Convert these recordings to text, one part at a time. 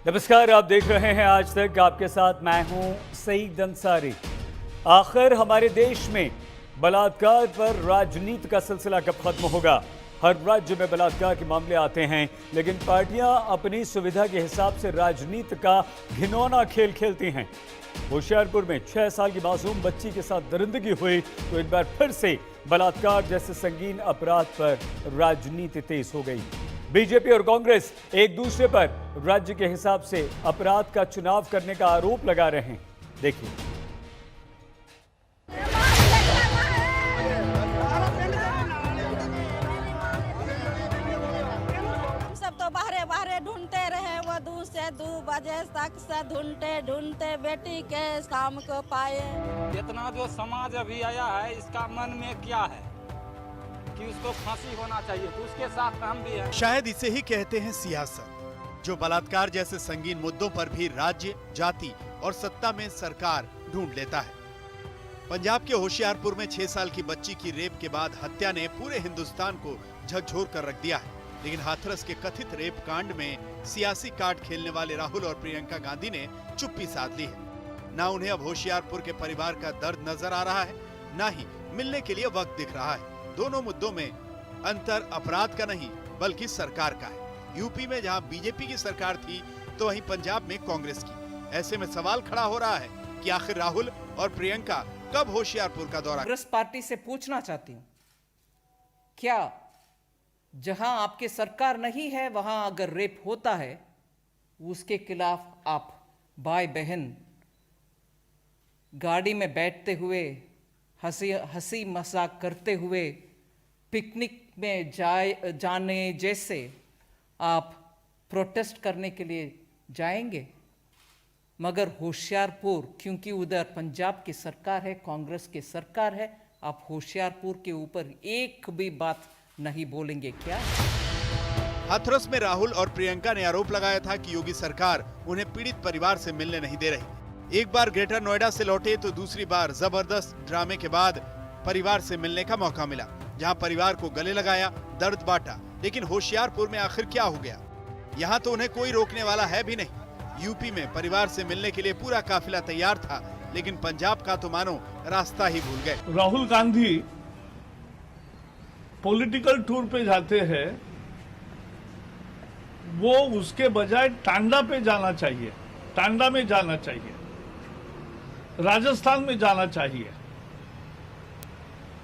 नमस्कार, आप देख रहे हैं आज तक। आपके साथ मैं हूं सईद अंसारी। आखिर हमारे देश में बलात्कार पर राजनीति का सिलसिला कब खत्म होगा? हर राज्य में बलात्कार के मामले आते हैं, लेकिन पार्टियां अपनी सुविधा के हिसाब से राजनीति का घिनौना खेल खेलती हैं। होशियारपुर में 6 साल की मासूम बच्ची के साथ दरिंदगी हुई तो एक बार फिर से बलात्कार जैसे संगीन अपराध पर राजनीति तेज हो गई। बीजेपी और कांग्रेस एक दूसरे पर राज्य के हिसाब से अपराध का चुनाव करने का आरोप लगा रहे हैं। देखिए। सब तो बाहरे बाहरे ढूंढते रहे, वो 2 से 2 बजे तक से ढूंढते ढूंढते बेटी के शाम को पाए। इतना जो समाज अभी आया है, इसका मन में क्या है कि उसको फांसी होना चाहिए, तो उसके साथ हम भी हैं। शायद इसे ही कहते हैं सियासत, जो बलात्कार जैसे संगीन मुद्दों पर भी राज्य, जाति और सत्ता में सरकार ढूंढ लेता है। पंजाब के होशियारपुर में 6 साल की बच्ची की रेप के बाद हत्या ने पूरे हिंदुस्तान को झकझोर कर रख दिया है। लेकिन हाथरस के कथित रेप कांड में सियासी कार्ड खेलने वाले राहुल और प्रियंका गांधी ने चुप्पी साध ली है। ना उन्हें अब होशियारपुर के परिवार का दर्द नजर आ रहा है, ना ही मिलने के लिए वक्त दिख रहा है। दोनों मुद्दों में अंतर अपराध का नहीं बल्कि सरकार का है। यूपी में जहां बीजेपी की सरकार थी तो वहीं पंजाब में कांग्रेस की। ऐसे में सवाल खड़ा हो रहा है कि आखिर राहुल और प्रियंका कब होशियारपुर का दौरा? कांग्रेस पार्टी से पूछना चाहती हूं, क्या जहां आपकी सरकार नहीं है वहां अगर रेप होता है, उसके खिलाफ आप भाई बहन गाड़ी में बैठते हुए हंसी मजाक करते हुए पिकनिक में जाने जैसे आप प्रोटेस्ट करने के लिए जाएंगे? मगर होशियारपुर, क्योंकि उधर पंजाब की सरकार है, कांग्रेस की सरकार है, आप होशियारपुर के ऊपर एक भी बात नहीं बोलेंगे क्या? हाथरस में राहुल और प्रियंका ने आरोप लगाया था कि योगी सरकार उन्हें पीड़ित परिवार से मिलने नहीं दे रही। एक बार ग्रेटर नोएडा से लौटे तो दूसरी बार जबरदस्त ड्रामे के बाद परिवार से मिलने का मौका मिला, जहां परिवार को गले लगाया, दर्द बांटा। लेकिन होशियारपुर में आखिर क्या हो गया? यहाँ तो उन्हें कोई रोकने वाला है भी नहीं। यूपी में परिवार से मिलने के लिए पूरा काफिला तैयार था, लेकिन पंजाब का तो मानो रास्ता ही भूल गए। राहुल गांधी पॉलिटिकल टूर पे जाते हैं, वो उसके बजाय टांडा पे जाना चाहिए, टांडा में जाना चाहिए, राजस्थान में जाना चाहिए।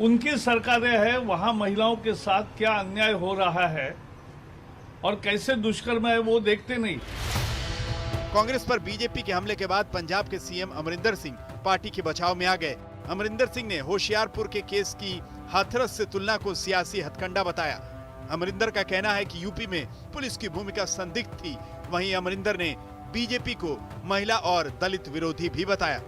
उनकी सरकारें हैं, वहां महिलाओं के साथ क्या अन्याय हो रहा है और कैसे दुष्कर्म है वो देखते नहीं। कांग्रेस पर बीजेपी के हमले के बाद पंजाब के सीएम अमरिंदर सिंह पार्टी के बचाव में आ गए। अमरिंदर सिंह ने होशियारपुर के केस की हाथरस से तुलना को सियासी हथकंडा बताया। अमरिंदर का कहना है कि यूपी में पुलिस की भूमिका संदिग्ध थी। वहीं अमरिंदर ने बीजेपी को महिला और दलित विरोधी भी बताया।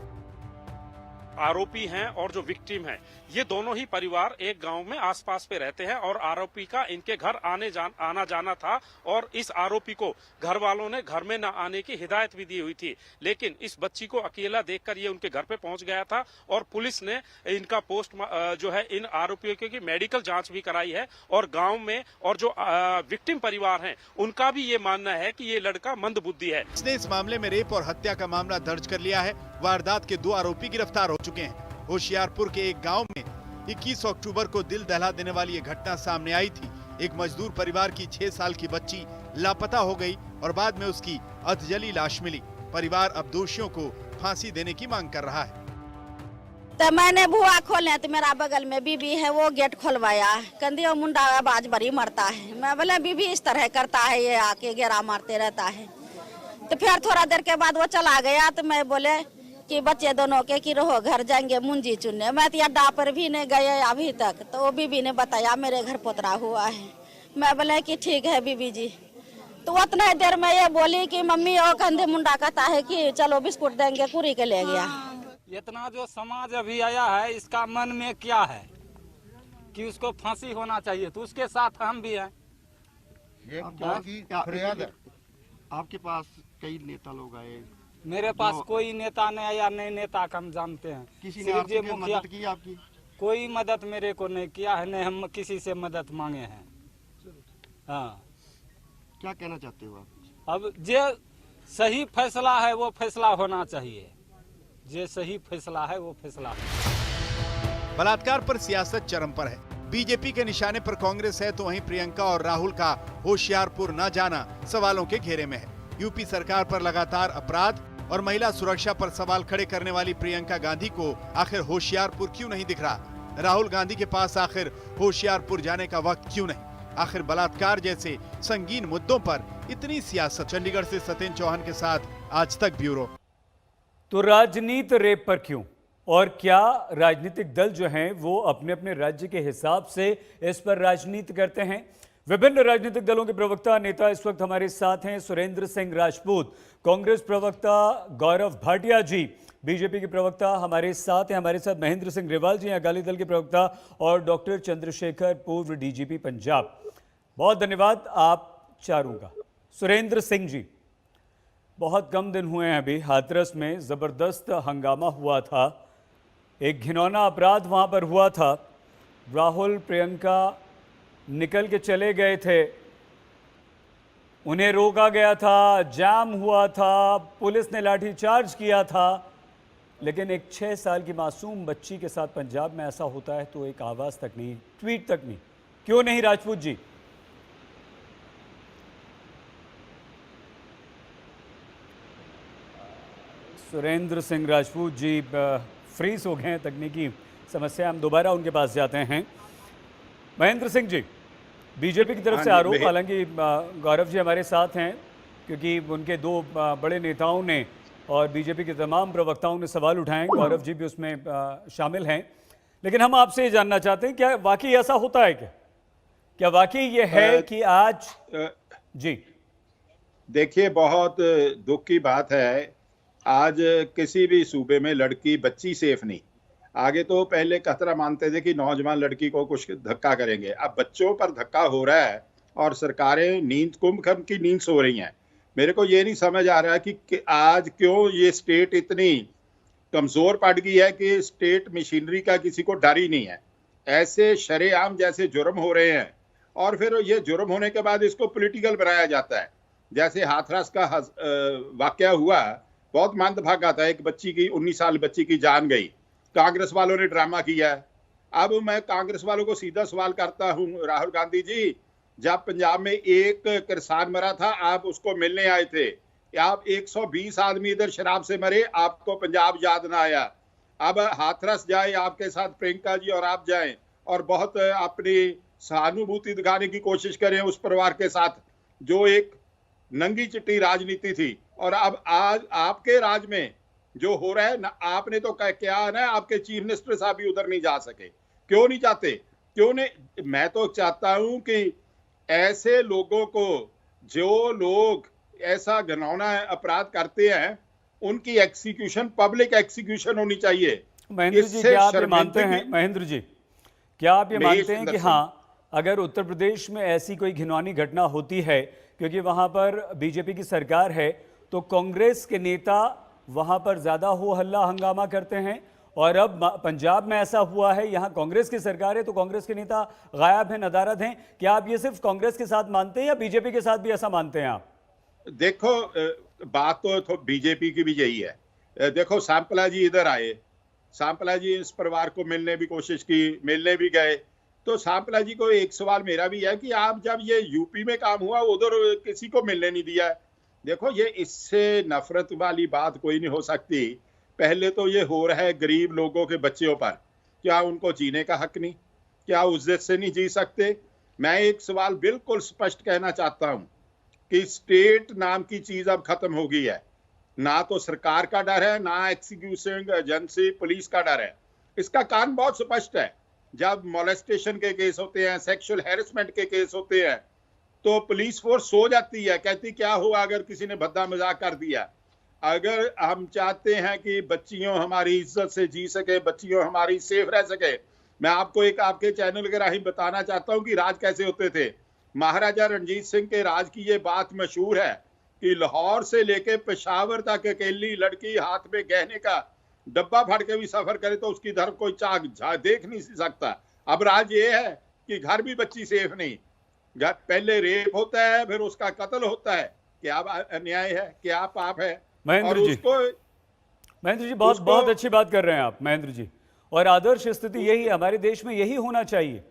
आरोपी हैं और जो विक्टिम हैं, ये दोनों ही परिवार एक गांव में आसपास पे रहते हैं और आरोपी का इनके घर आना जाना था और इस आरोपी को घर वालों ने घर में न आने की हिदायत भी दी हुई थी। लेकिन इस बच्ची को अकेला देखकर ये उनके घर पे पहुंच गया था और पुलिस ने इनका जो है इन आरोपियों की मेडिकल जांच भी कराई है। और गाँव में और जो विक्टिम परिवार हैं, उनका भी ये मानना है कि ये लड़का मंदबुद्धि है। इसने इस मामले में रेप और हत्या का मामला दर्ज कर लिया है। वारदात के 2 आरोपी गिरफ्तार हो चुके हैं। होशियारपुर के एक गांव में 21 अक्टूबर को दिल दहला देने वाली ये घटना सामने आई थी। एक मजदूर परिवार की 6 साल की बच्ची लापता हो गई और बाद में उसकी अधजली लाश मिली। परिवार अब दोषियों को फांसी देने की मांग कर रहा है। तो मैंने बुआ खोले तो मेरा बगल में बीबी है, वो गेट खोलवाया, कंधी मुंडा आवाज बड़ी मरता है। मैं बोले बीबी इस तरह करता है, ये आके घेरा मारते रहता है। तो फिर थोड़ा देर के बाद वो चला गया। तो मैं बोले कि बच्चे दोनों के कि रहो घर जाएंगे मुंजी चुनने। मैं तो अड्डा पर भी नहीं गए अभी तक। तो वो बीबी ने बताया मेरे घर पोतरा हुआ है। मैं बोले कि ठीक है बीबी जी। तो उतने देर में ये बोली कि मम्मी वो कंधे मुंडा कहता है कि चलो बिस्कुट देंगे, पूरी के ले गया। इतना जो समाज अभी आया है, इसका मन में क्या है कि उसको फांसी होना चाहिए, तो उसके साथ हम भी हैं। आपके पास कई नेता लोग आए, मेरे पास कोई नेता नहीं आया, नहीं नेता का हम जानते हैं। किसी ने आपकी मदद की? आपकी कोई मदद मेरे को नहीं किया है, नहीं हम किसी से मदद मांगे हैं। हाँ, क्या कहना चाहते हो आप? अब जे सही फैसला है वो फैसला होना चाहिए, जो सही फैसला है वो फैसला है। बलात्कार पर सियासत चरम पर है। बीजेपी के निशाने पर कांग्रेस है तो वहीं प्रियंका और राहुल का होशियारपुर न जाना सवालों के घेरे में है। यूपी सरकार पर लगातार अपराध और महिला सुरक्षा पर सवाल खड़े करने वाली प्रियंका गांधी को आखिर होशियारपुर क्यों नहीं दिख रहा? राहुल गांधी के पास आखिर होशियारपुर जाने का वक्त क्यों नहीं? आखिर बलात्कार जैसे संगीन मुद्दों पर इतनी सियासत। चंडीगढ़ से सत्येंद्र चौहान के साथ आज तक ब्यूरो। तो राजनीति रेप पर क्यों, और क्या राजनीतिक दल जो हैं वो अपने अपने राज्य के हिसाब से इस पर राजनीति करते हैं? विभिन्न राजनीतिक दलों के प्रवक्ता नेता इस वक्त हमारे साथ हैं। सुरेंद्र सिंह राजपूत, कांग्रेस प्रवक्ता गौरव भाटिया जी, बीजेपी के प्रवक्ता हमारे साथ हैं। हमारे साथ महेंद्र सिंह रेवाल जी, अकाली दल के प्रवक्ता, और डॉक्टर चंद्रशेखर, पूर्व डीजीपी पंजाब। बहुत धन्यवाद आप चारों का। सुरेंद्र सिंह जी, बहुत कम दिन हुए हैं अभी हाथरस में ज़बरदस्त हंगामा हुआ था, एक घिनौना अपराध वहाँ पर हुआ था। राहुल प्रियंका निकल के चले गए थे, उन्हें रोका गया था, जाम हुआ था, पुलिस ने लाठीचार्ज किया था, लेकिन एक 6 साल की मासूम बच्ची के साथ पंजाब में ऐसा होता है तो एक आवाज़ तक नहीं, ट्वीट तक नहीं। क्यों नहीं राजपूत जी? सुरेंद्र सिंह राजपूत जी फ्रीज हो गए हैं, तकनीकी समस्या, हम दोबारा उनके पास जाते हैं। महेंद्र सिंह जी, बीजेपी की तरफ से आरोप, हालांकि गौरव जी हमारे साथ हैं क्योंकि उनके 2 बड़े नेताओं ने और बीजेपी के तमाम प्रवक्ताओं ने सवाल उठाए, गौरव जी भी उसमें शामिल हैं, लेकिन हम आपसे ये जानना चाहते हैं क्या वाकई ऐसा होता है? क्या वाकई ये है कि आज जी देखिए, बहुत दुख की बात है, आज किसी भी सूबे में लड़की बच्ची सेफ नहीं। आगे तो पहले खतरा मानते थे कि नौजवान लड़की को कुछ धक्का करेंगे, अब बच्चों पर धक्का हो रहा है और सरकारें नींद कुंभकर्ण की नींद सो रही हैं। मेरे को ये नहीं समझ आ रहा कि आज क्यों ये स्टेट इतनी कमजोर पड़ गई है कि स्टेट मशीनरी का किसी को डर ही नहीं है। ऐसे शरेआम जैसे जुर्म हो रहे हैं और फिर ये जुर्म होने के बाद इसको पॉलिटिकल बनाया जाता है। जैसे हाथरस का वाकया हुआ, बहुत मंदभागा था, एक बच्ची की 19 साल बच्ची की जान गई, कांग्रेस वालों ने ड्रामा किया है। अब मैं कांग्रेस वालों को सीधा सवाल करता हूं, राहुल गांधी जी, जब पंजाब में एक किसान मरा था आप उसको मिलने आए थे, आप 120 आदमी इधर शराब से मरे, आपको पंजाब याद ना आया। अब हाथरस जाए आपके साथ प्रियंका जी और आप जाएं और बहुत अपनी सहानुभूति दिखाने की कोशिश करें उस परिवार के साथ जो एक नंगी चिट्टी राजनीति थी। और अब आज आपके राज में जो हो रहा है ना, आपने तो क्या ना, आपके चीफ मिनिस्टर साहब भी उधर नहीं जा सके। क्यों नहीं जाते? क्यों नहीं? मैं तो चाहता हूं कि ऐसे लोगों को, जो लोग ऐसा घिनौना अपराध करते हैं, उनकी एग्जीक्यूशन, पब्लिक एग्जीक्यूशन होनी चाहिए। महेंद्र जी, क्या आप ये मानते हैं, महेंद्र जी, क्या आप ये मानते हैं कि हाँ, अगर उत्तर प्रदेश में ऐसी कोई घिनौनी घटना होती है, क्योंकि वहां पर बीजेपी की सरकार है, तो कांग्रेस के नेता वहां पर ज्यादा हो हल्ला हंगामा करते हैं, और अब पंजाब में ऐसा हुआ है, यहां कांग्रेस की सरकार है तो कांग्रेस के नेता गायब हैं, नदारद हैं। क्या आप ये सिर्फ कांग्रेस के साथ मानते हैं या बीजेपी के साथ भी ऐसा मानते हैं आप? देखो, बात तो बीजेपी की भी यही है। देखो, सांपला जी इधर आए, सांपला जी इस परिवार को मिलने भी कोशिश की, मिलने भी गए, तो सांपला जी को एक सवाल मेरा भी है कि आप जब ये यूपी में काम हुआ उधर किसी को मिलने नहीं दिया। देखो, ये इससे नफरत वाली बात कोई नहीं हो सकती। पहले तो ये हो रहा है गरीब लोगों के बच्चों पर, क्या उनको जीने का हक नहीं? क्या इज्जत से नहीं जी सकते? मैं एक सवाल बिल्कुल स्पष्ट कहना चाहता हूं कि स्टेट नाम की चीज अब खत्म हो गई है। ना तो सरकार का डर है, ना एग्जीक्यूटिव एजेंसी पुलिस का डर है। इसका कारण बहुत स्पष्ट है। जब मोलेस्टेशन के केस होते हैं, सेक्सुअल हैरेसमेंट के केस होते हैं, तो पुलिस फोर्स सो जाती है, कहती क्या हुआ अगर किसी ने भद्दा मजाक कर दिया। अगर हम चाहते हैं कि बच्चियों हमारी इज्जत से जी सके, बच्चियों हमारी सेफ रह सके, मैं आपको एक आपके चैनल के राही बताना चाहता हूं कि राज कैसे होते थे। महाराजा रणजीत सिंह के राज की ये बात मशहूर है कि लाहौर से लेके पेशावर तक अकेली लड़की हाथ में गहने का डब्बा फाड़ के भी सफर करे तो उसकी तरफ कोई चाक देख नहीं सकता। अब राज ये है कि घर भी बच्ची सेफ नहीं, घर पहले रेप होता है, फिर उसका कत्ल होता है, क्या अन्याय है, क्या पाप है? महेंद्र और जी, उसको महेंद्र जी बहुत बहुत अच्छी बात कर रहे हैं आप महेंद्र जी। और आदर्श स्थिति यही है, हमारे देश में यही होना चाहिए।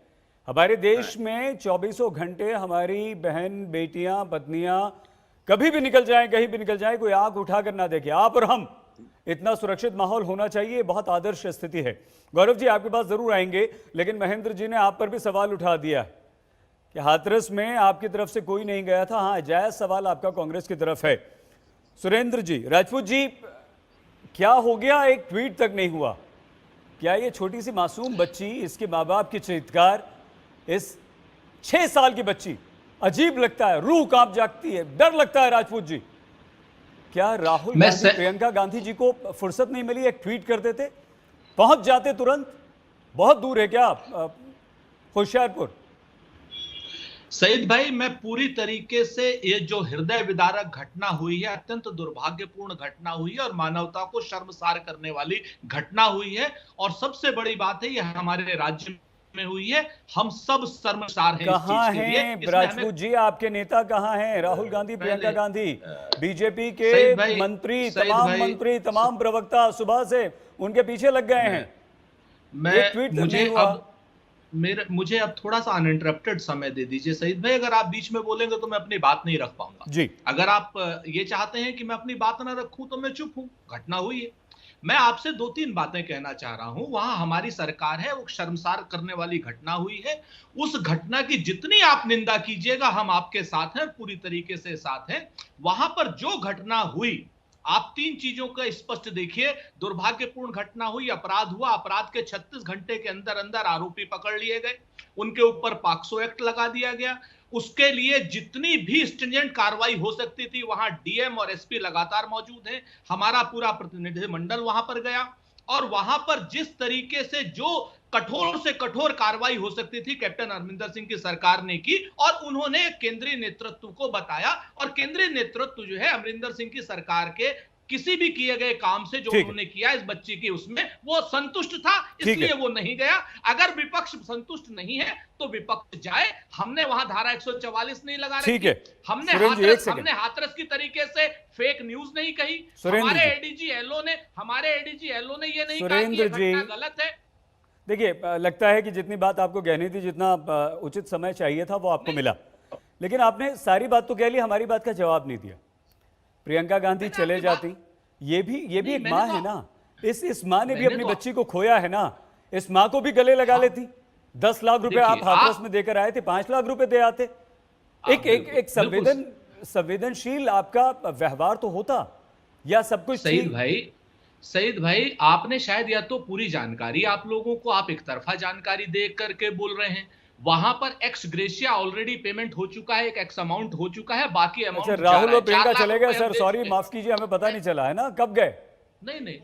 हमारे देश में 24 घंटे हमारी बहन, बेटियां, पत्नियां कभी भी निकल जाएं, कहीं भी निकल जाएं, कोई आंख उठाकर ना देखे, आप और हम, इतना सुरक्षित माहौल होना चाहिए। बहुत आदर्श स्थिति है। गौरव जी आपके पास जरूर आएंगे, लेकिन महेंद्र जी ने आप पर भी सवाल उठा दिया कि हाथरस में आपकी तरफ से कोई नहीं गया था। हाँ, जायज सवाल आपका कांग्रेस की तरफ है। सुरेंद्र जी, राजपूत जी, क्या हो गया? एक ट्वीट तक नहीं हुआ। क्या ये छोटी सी मासूम बच्ची, इसके माँ बाप की चित्कार, इस 6 साल की बच्ची, अजीब लगता है, रूह कांप जाती है, डर लगता है। राजपूत जी, क्या राहुल गांधी, प्रियंका गांधी जी को फुर्सत नहीं मिली? एक ट्वीट कर देते, पहुंच जाते तुरंत। बहुत दूर है क्या होशियारपुर? सईद भाई, मैं पूरी तरीके से ये जो हृदय विदारक घटना हुई है, अत्यंत दुर्भाग्यपूर्ण घटना हुई है और मानवता को शर्मसार करने वाली घटना हुई है। और सबसे बड़ी बात है, ये हमारे राज्य में हुई है। हम सब शर्मसार हैं। कहाँ हैं राजपूत जी, आपके नेता कहाँ हैं? राहुल गांधी, प्रियंका गांधी, बीजेपी के मंत्री, तमाम मंत्री, तमाम प्रवक्ता सुबह से उनके पीछे लग गए हैं। मुझे अब थोड़ा सा अनइंटरप्टेड समय दे दीजिए सईद भाई। अगर आप बीच में बोलेंगे तो मैं अपनी बात नहीं रख पाऊंगा जी। अगर आप ये चाहते हैं कि मैं अपनी बात ना रखूं तो मैं चुप हूं। घटना हुई है, मैं आपसे 2-3 बातें कहना चाह रहा हूं। वहां हमारी सरकार है, वो शर्मसार करने वाली घटना हुई है। उस घटना की जितनी आप निंदा कीजिएगा, हम आपके साथ हैं, पूरी तरीके से साथ हैं। वहां पर जो घटना हुई, आप 3 चीजों का स्पष्ट देखिए। दुर्भाग्यपूर्ण घटना हुई, अपराध हुआ, अपराध के 36 घंटे के अंदर अंदर आरोपी पकड़ लिए गए, उनके ऊपर पॉक्सो एक्ट लगा दिया गया। उसके लिए जितनी भी स्ट्रिंजेंट कार्रवाई हो सकती थी, वहां डीएम और एसपी लगातार मौजूद हैं। हमारा पूरा प्रतिनिधिमंडल वहां पर गया और वहां पर जिस तरीके से जो कठोर से कठोर कार्रवाई हो सकती थी, कैप्टन अमरिंदर सिंह की सरकार ने की और उन्होंने केंद्रीय नेतृत्व को बताया। और केंद्रीय नेतृत्व जो है अमरिंदर सिंह की सरकार के किसी भी किए गए काम से जो उन्होंने किया इस बच्ची की, उसमें वो संतुष्ट था, इसलिए वो नहीं गया। अगर विपक्ष संतुष्ट नहीं है तो विपक्ष जाए। हमने वहां धारा 144 नहीं लगा रखी है। हमने हाथरस की तरीके से फेक न्यूज नहीं कही। हमारे एडीजी एलओ ने ये नहीं कहा कि ये घटना गलत है। देखिए, लगता है कि जितनी बात आपको कहनी थी, जितना उचित समय चाहिए था, वो आपको मिला, लेकिन आपने सारी बात तो कह ली, हमारी बात का जवाब नहीं दिया। प्रियंका गांधी चले जाती, ये भी एक माँ है ना। इस माँ ने भी अपनी बच्ची को खोया है ना। इस माँ को भी गले लगा लेती। 10 लाख रुपए आप हाथरस में देकर आए थे, 5 लाख रुपए दे आते। एक संवेदनशील आपका व्यवहार तो होता, या सब कुछ? सईद भाई, आपने शायद या तो पूरी जानकारी आप लोगों को, आप एक तरफा जानकारी दे करके बोल रहे हैं। वहां पर एक्स ग्रेशिया ऑलरेडी पेमेंट हो चुका है, एक एक्स अमाउंट हो चुका है, बाकी अमाउंट राहुल और प्रियंका चले गए। सर सॉरी, माफ कीजिए, हमें पता नहीं चला है ना कब गए। नहीं,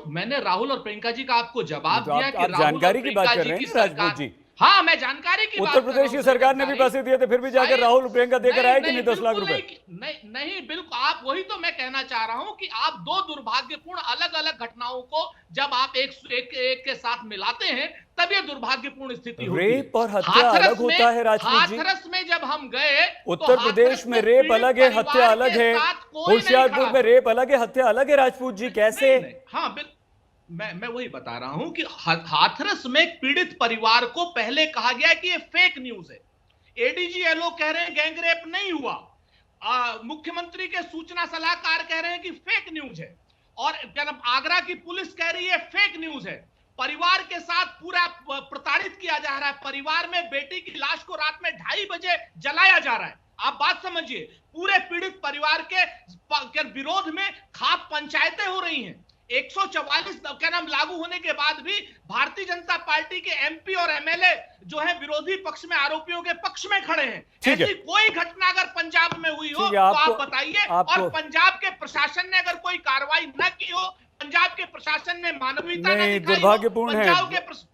मैंने राहुल और प्रियंका जी का आपको जवाब दिया कि जानकारी की बात कर रहे हैं राजपूत जी। हाँ, मैं जानकारी की उत्तर प्रदेश की सरकार ने भी पैसे दिए थे, फिर भी जाकर राहुल प्रियंका देकर आए कि नहीं 10 लाख रुपए? नहीं, बिल्कुल। आप वही तो मैं कहना चाह रहा हूं कि आप 2 दुर्भाग्यपूर्ण अलग अलग घटनाओं को जब आप एक के साथ मिलाते हैं, तब ये दुर्भाग्यपूर्ण स्थिति होती है। रेप और हत्या अलग होता है राजपूत जी। हाथरस में जब हम गए, उत्तर प्रदेश में रेप अलग है, हत्या अलग है। होशियारपुर में रेप अलग है, हत्या अलग है। राजपूत जी कैसे? हाँ, बिल्कुल। मैं वही बता रहा हूं कि हाथरस में पीड़ित परिवार को पहले कहा गया कि ये फेक न्यूज है। एडीजी एलओ कह रहे हैं गैंगरेप नहीं हुआ, मुख्यमंत्री के सूचना सलाहकार कह रहे हैं कि फेक न्यूज है, और आगरा की पुलिस कह रही है फेक न्यूज है। परिवार के साथ पूरा प्रताड़ित किया जा रहा है। परिवार में बेटी की लाश को रात में 2:30 बजे जलाया जा रहा है। आप बात समझिए, पूरे पीड़ित परिवार के विरोध में खाप पंचायतें हो रही हैं। 144 लागू होने के बाद भी भारतीय जनता पार्टी के एमपी और एमएलए जो है विरोधी पक्ष में, आरोपियों के पक्ष में खड़े हैं। ऐसी कोई घटना अगर पंजाब में हुई हो तो आप बताइए। और पंजाब के प्रशासन ने अगर कोई कार्रवाई न की हो, पंजाब के प्रशासन ने मानवीयता न दिखाई हो, दुर्भाग्यपूर्ण है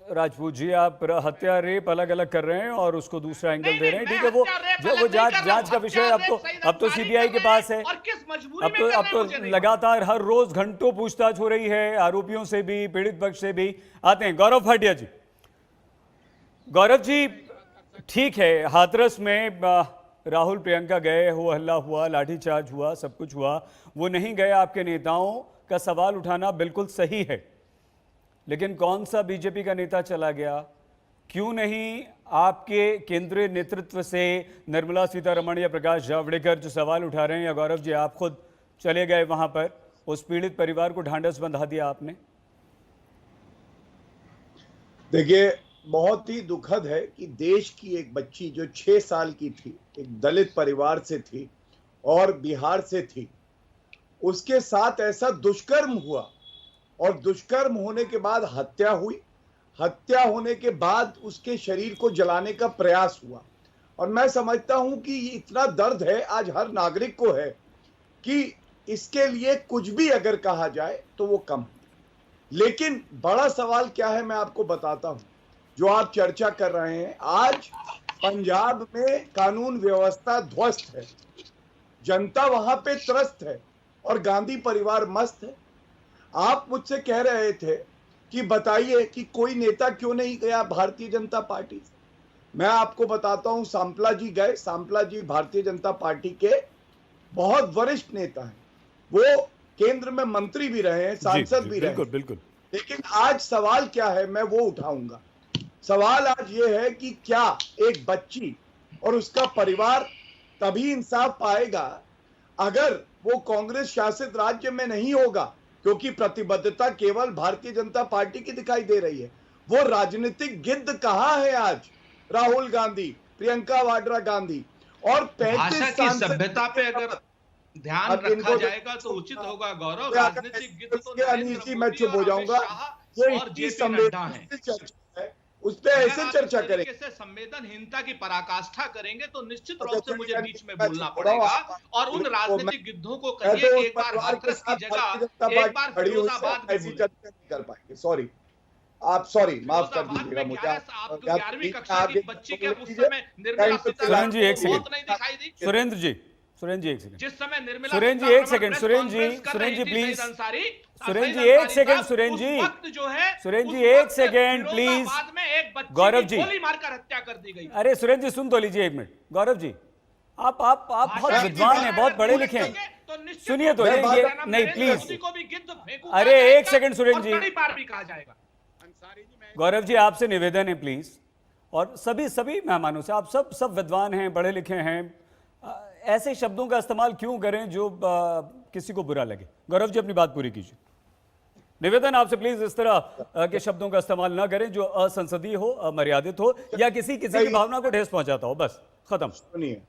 राजपूत जी। आप हत्या रेप अलग अलग कर रहे हैं और उसको दूसरा एंगल दे रहे हैं। ठीक है, वो जांच का विषय अब तो सीबीआई के पास है। अब तो लगातार हर रोज घंटों पूछताछ हो रही है, आरोपियों से भी, पीड़ित पक्ष से भी। आते हैं गौरव भाटिया जी। गौरव जी, ठीक है, हाथरस में राहुल प्रियंका गए, हो हल्ला हुआ, लाठीचार्ज हुआ, सब कुछ हुआ, वो नहीं गए। आपके नेताओं का सवाल उठाना बिल्कुल सही है, लेकिन कौन सा बीजेपी का नेता चला गया? क्यों नहीं आपके केंद्रीय नेतृत्व से निर्मला सीतारमण या प्रकाश जावड़ेकर जो सवाल उठा रहे हैं, या गौरव जी आप खुद चले गए वहां पर, उस पीड़ित परिवार को ढांढस बंधा दिया आपने? देखिए, बहुत ही दुखद है कि देश की एक बच्ची जो 6 साल की थी, एक दलित परिवार से थी और बिहार से थी, उसके साथ ऐसा दुष्कर्म हुआ और दुष्कर्म होने के बाद हत्या हुई। हत्या होने के बाद उसके शरीर को जलाने का प्रयास हुआ। और मैं समझता हूं कि ये इतना दर्द है आज हर नागरिक को है कि इसके लिए कुछ भी अगर कहा जाए तो वो कम। लेकिन बड़ा सवाल क्या है मैं आपको बताता हूं। जो आप चर्चा कर रहे हैं, आज पंजाब में कानून व्यवस्था ध्वस्त है, जनता वहां पे त्रस्त है और गांधी परिवार मस्त है। आप मुझसे कह रहे थे कि बताइए कि कोई नेता क्यों नहीं गया भारतीय जनता पार्टी से। मैं आपको बताता हूं, सांपला जी गए। सांपला जी भारतीय जनता पार्टी के बहुत वरिष्ठ नेता हैं, वो केंद्र में मंत्री भी रहे हैं, सांसद भी रहे हैं। बिल्कुल। लेकिन आज सवाल क्या है, मैं वो उठाऊंगा। सवाल आज ये है कि क्या एक बच्ची और उसका परिवार तभी इंसाफ पाएगा अगर वो कांग्रेस शासित राज्य में नहीं होगा, क्योंकि प्रतिबद्धता केवल भारतीय जनता पार्टी की दिखाई दे रही है। वो राजनीतिक गिद्ध कहां है आज? राहुल गांधी, प्रियंका वाड्रा गांधी और 35 भाषा की सभ्यता पे अगर ध्यान रखा जाएगा तो उचित होगा गौरव। राजनीतिक गिद्ध तो अनिल मैं चुप हो जाऊंगा। ये और जेपी नड्डा है, उस पर ऐसे चर्चा करेंगे, संवेदनहीनता की पराकाष्ठा करेंगे तो निश्चित रूप से मुझे बीच में बोलना पड़ेगा। और उन राजनीतिक गिद्धों को कहिए कि एक बार हाथरस की जगह एक बार फिरोजाबाद ऐसी चर्चा नहीं कर पाएंगे। सॉरी, माफ कर दीजिएगा मुझे। 11वीं कक्षा की बच्ची के उस समय निर्मला सुरेंद्र जी एक सेकंड, नहीं दिखाई दी। सुरेंद्र जी एक सेकंड, जिस समय निर्मला सुरेंद्र जी एक सेकंड, सुरेंद्र जी प्लीज, सुरेंद्र जी एक सेकंड, सुरेंद्र जी एक सेकंड प्लीज। गौरव जी, गोली मारकर हत्या कर दी गई। अरे सुरेंद्र जी सुन तो लीजिए एक मिनट। गौरव जी आप बहुत विद्वान हैं, बहुत पढ़े लिखे हैं, सुनिए तो ये नहीं प्लीज। अरे एक सेकंड सुरेंद्र जी, गौरव जी आपसे निवेदन है प्लीज, और सभी मेहमानों से, आप सब विद्वान हैं, पढ़े लिखे हैं, ऐसे शब्दों का इस्तेमाल क्यों करें जो किसी को बुरा लगे? गौरव जी अपनी बात पूरी कीजिए। निवेदन आपसे प्लीज इस तरह के शब्दों का इस्तेमाल ना करें जो असंसदीय हो, अमर्यादित हो या किसी की भावना को ठेस पहुंचाता हो। बस खत्म। सुनिए,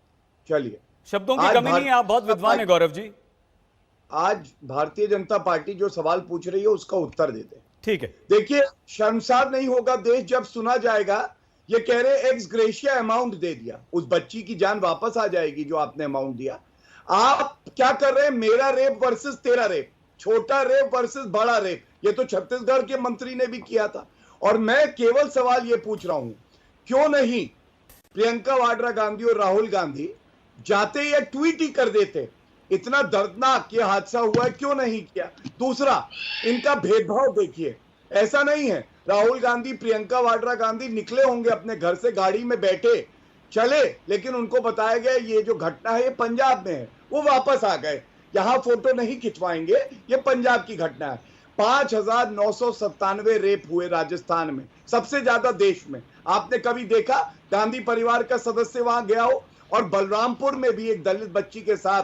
चलिए, शब्दों की कमी नहीं है, आप बहुत विद्वान है गौरव जी। आज भारतीय जनता पार्टी जो सवाल पूछ रही है उसका उत्तर देते हैं। ठीक है। देखिए, शर्मसार नहीं होगा देश जब सुना जाएगा ये कह रहे एक्स ग्रेशिया अमाउंट दे दिया, उस बच्ची की जान वापस आ जाएगी जो आपने अमाउंट दिया। आप क्या कर रहे हैं? मेरा रेप वर्सेस तेरा रेप, छोटा रेप वर्सेस बड़ा रेप। ये तो छत्तीसगढ़ के मंत्री ने भी किया था। और मैं केवल सवाल ये पूछ रहा हूं, क्यों नहीं प्रियंका वाड्रा गांधी और राहुल गांधी जाते या ट्वीट ही कर देते? इतना दर्दनाक ये हादसा हुआ है, क्यों नहीं किया? दूसरा, इनका भेदभाव देखिए, ऐसा नहीं है राहुल गांधी, प्रियंका वाड्रा गांधी निकले होंगे अपने घर से, गाड़ी में बैठे चले, लेकिन उनको बताया गया ये जो घटना है ये पंजाब में है, वो वापस आ गए, यहां फोटो नहीं खिंचवाएंगे, ये पंजाब की घटना है। 5,997 रेप हुए राजस्थान में, सबसे ज्यादा देश में। आपने कभी देखा गांधी परिवार का सदस्य वहां गया हो? और बलरामपुर में भी एक दलित बच्ची के साथ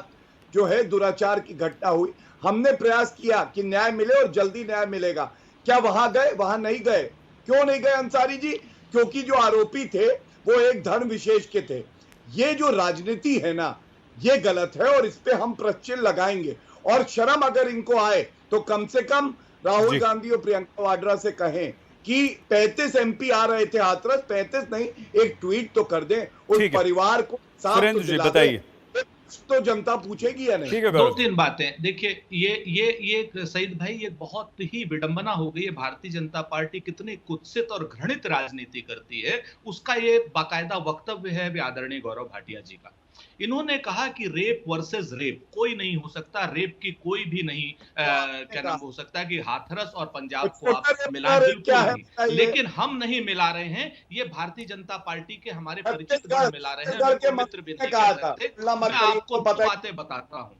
जो है दुराचार की घटना हुई। हमने प्रयास किया कि न्याय मिले और जल्दी न्याय मिलेगा। क्या वहां गए? वहां नहीं गए। क्यों नहीं गए अंसारी जी? क्योंकि जो आरोपी थे वो एक धर्म विशेष के थे। ये जो राजनीति है ना, ये गलत है और इस पे हम प्रश्न लगाएंगे। और शर्म अगर इनको आए तो कम से कम राहुल गांधी और प्रियंका वाड्रा से कहें कि 35 MP आ रहे थे हाथरस, 35 नहीं, एक ट्वीट तो कर दें उस परिवार को। सुरेंद्र जी बताइए, तो जनता पूछेगी या नहीं? 2-3 बातें देखिए। ये सईद भाई, ये बहुत ही विडंबना हो गई है। भारतीय जनता पार्टी कितनी कुत्सित और घृणित राजनीति करती है, उसका ये बाकायदा वक्तव्य है आदरणीय गौरव भाटिया जी का। इन्होंने कहा कि रेप वर्सेस रेप कोई नहीं हो सकता, रेप की कोई भी नहीं क्या नाम हो सकता कि हाथरस और पंजाब को आप मिलाएं, बिल्कुल नहीं। लेकिन हम नहीं मिला रहे हैं, ये भारतीय जनता पार्टी के हमारे परिचित गण मिला रहे हैं, उनके मित्र भी नहीं कह रहे थे। मैं आपको दो बातें बताता हूं।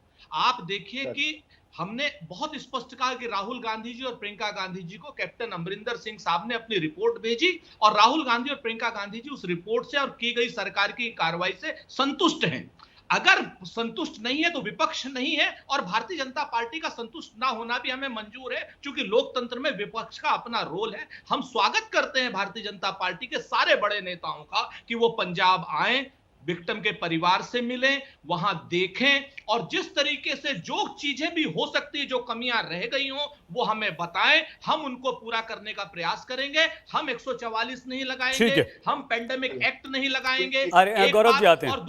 आप देखिए कि हमने बहुत स्पष्ट कहा कि राहुल गांधी जी और प्रियंका गांधी जी को कैप्टन अमरिंदर सिंह साहब ने अपनी रिपोर्ट भेजी और राहुल गांधी और प्रियंका गांधी जी उस रिपोर्ट से और की गई सरकार की कार्रवाई से संतुष्ट हैं। अगर संतुष्ट नहीं है तो विपक्ष नहीं है, और भारतीय जनता पार्टी का संतुष्ट ना होना भी हमें मंजूर है, क्योंकि लोकतंत्र में विपक्ष का अपना रोल है। हम स्वागत करते हैं भारतीय जनता पार्टी के सारे बड़े नेताओं का कि वो पंजाब आए, विक्टिम के परिवार से मिलें, वहां देखें, और जिस तरीके से जो चीजें भी हो सकती है, जो कमियां रह गई हो, वो हमें बताएं। हम उनको पूरा करने का प्रयास करेंगे। हम 144 नहीं लगाएंगे, हम पेंडेमिक एक्ट नहीं लगाएंगे। अरे गौरव जी आते हैं। और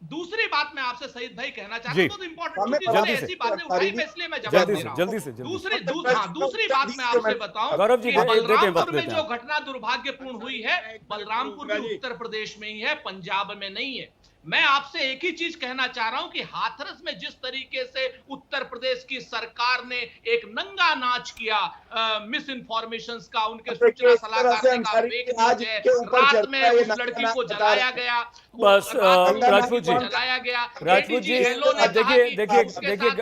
दूसरी बात मैं आपसे सईद भाई कहना चाहता हूं, तो इंपॉर्टेंट ऐसी बातें उठाई, मैं इसलिए मैं जवाब दे रहा हूं। जल्दी से दूसरी बात मैं आपसे बताऊं, गौरव जी बलरामपुर में जो घटना दुर्भाग्यपूर्ण हुई है, बलरामपुर भी उत्तर प्रदेश में ही है, पंजाब में नहीं है। मैं आपसे एक ही चीज कहना चाह रहा हूं कि हाथरस में जिस तरीके से उत्तर प्रदेश की सरकार ने एक नंगा नाच किया मिस इन्फॉर्मेशन का, उनके सूचना सलाहकार का फेक न्यूज है, रात में उस लड़की को जलाया गया, बस राजपूत जी, जलाया गया। राजपूत जी देखिए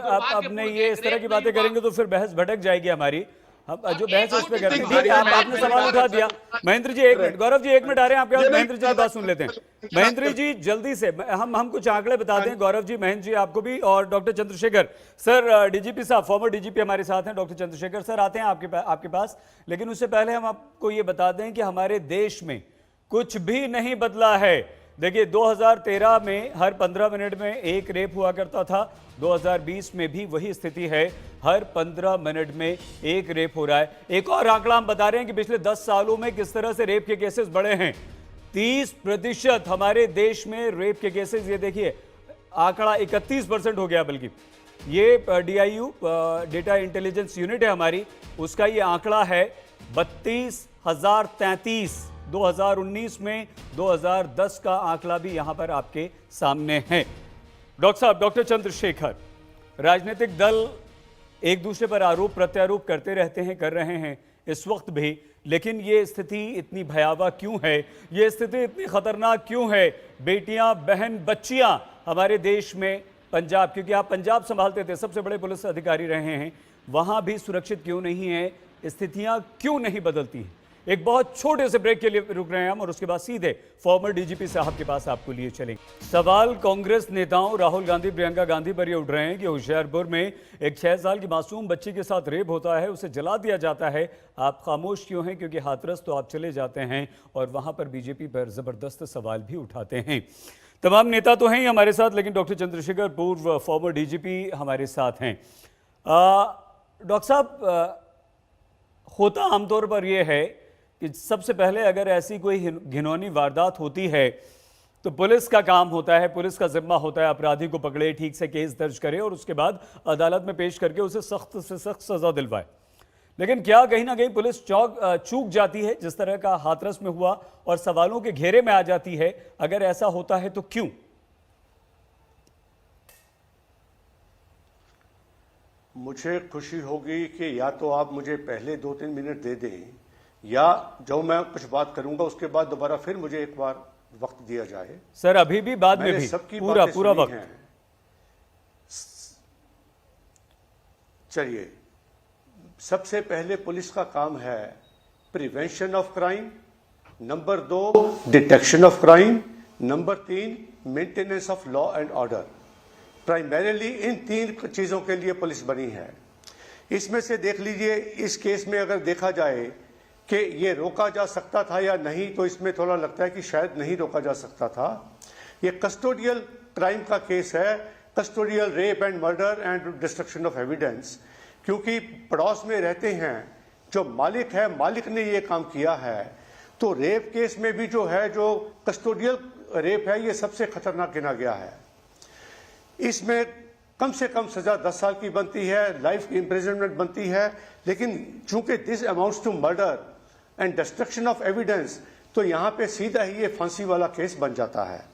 अब नहीं ये इस तरह की बातें करेंगे तो फिर बहस भटक जाएगी हमारी। हम जो बहस उस पर करते हैं, आपने सवाल उठा दिया। महेंद्र जी 1 मिनट, गौरव जी 1 मिनट आ रहे हैं आपके पास, महेंद्र जी की बात सुन लेते हैं। महेंद्र जी जल्दी से हम कुछ आंकड़े बता दें, गौरव जी, महेंद्र जी आपको भी, और डॉक्टर चंद्रशेखर सर, डीजीपी साहब, फॉर्मर डीजीपी हमारे साथ हैं, डॉक्टर चंद्रशेखर सर आते हैं आपके पास। लेकिन उससे पहले हम आपको ये बता दें कि हमारे देश में कुछ भी नहीं बदला है। देखिए 2013 में हर 15 मिनट में एक रेप हुआ करता था, 2020 में भी वही स्थिति है, हर 15 मिनट में एक रेप हो रहा है। एक और आंकड़ा हम बता रहे हैं कि पिछले 10 सालों में किस तरह से रेप के केसेस बढ़े हैं। 30% हमारे देश में रेप के केसेस, ये देखिए आंकड़ा 31% हो गया, बल्कि ये DIU डेटा इंटेलिजेंस यूनिट है हमारी, उसका ये आंकड़ा है 32,033 2019 में, 2010 का आंकड़ा भी यहां पर आपके सामने है। डॉक्टर साहब, डॉक्टर चंद्रशेखर, राजनीतिक दल एक दूसरे पर आरोप प्रत्यारोप करते रहते हैं, कर रहे हैं इस वक्त भी, लेकिन ये स्थिति इतनी भयावह क्यों है, ये स्थिति इतनी खतरनाक क्यों है? बेटियां, बहन, बच्चियां हमारे देश में, पंजाब, क्योंकि आप पंजाब संभालते थे, सबसे बड़े पुलिस अधिकारी रहे हैं, वहां भी सुरक्षित क्यों नहीं है? स्थितियां क्यों नहीं बदलती हैं? एक बहुत छोटे से ब्रेक के लिए रुक रहे हैं हम, और उसके बाद सीधे फॉर्मर डीजीपी साहब के पास आपको लिए चलेंगे। सवाल कांग्रेस नेताओं राहुल गांधी, प्रियंका गांधी पर ये उठ रहे हैं कि होशियारपुर में एक 6 साल की मासूम बच्ची के साथ रेप होता है, उसे जला दिया जाता है, आप खामोश क्यों हैं? क्योंकि हाथरस तो आप चले जाते हैं और वहां पर बीजेपी पर जबरदस्त सवाल भी उठाते हैं। तमाम नेता तो हैं ही हमारे साथ, लेकिन डॉक्टर चंद्रशेखर, पूर्व फॉर्मर डीजीपी, हमारे साथ हैं। डॉक्टर साहब, होता आमतौर पर यह है कि सबसे पहले अगर ऐसी कोई घिनौनी वारदात होती है तो पुलिस का काम होता है, पुलिस का जिम्मा होता है अपराधी को पकड़े, ठीक से केस दर्ज करे और उसके बाद अदालत में पेश करके उसे सख्त से सख्त सजा दिलवाए। लेकिन क्या कहीं ना कहीं पुलिस चूक जाती है, जिस तरह का हाथरस में हुआ, और सवालों के घेरे में आ जाती है? अगर ऐसा होता है तो क्यों? मुझे खुशी होगी कि या तो आप मुझे पहले 2-3 मिनट दे दें, या जो मैं कुछ बात करूंगा उसके बाद दोबारा फिर मुझे एक बार वक्त दिया जाए। सर अभी भी, बाद में भी, पूरा वक्त। चलिए, सबसे पहले पुलिस का काम है prevention of crime, number 2 detection of crime, number 3 maintenance of law and order. Primarily in 3 चीजों के लिए पुलिस बनी है। इसमें से देख लीजिए, इस केस में अगर देखा जाए कि ये रोका जा सकता था या नहीं, तो इसमें थोड़ा लगता है कि शायद नहीं रोका जा सकता था। ये कस्टोडियल क्राइम का केस है, custodial rape and murder and destruction of evidence, क्योंकि पड़ोस में रहते हैं, जो मालिक है, मालिक ने ये काम किया है। तो रेप केस में भी जो है, जो कस्टोडियल रेप है, ये सबसे खतरनाक गिना गया है। इसमें कम से कम सजा 10 साल की बनती है, लाइफ इम्प्रिजनमेंट बनती है, लेकिन चूंकि this amounts to murder and destruction of evidence, तो यहां पे सीधा ही ये फांसी वाला केस बन जाता है।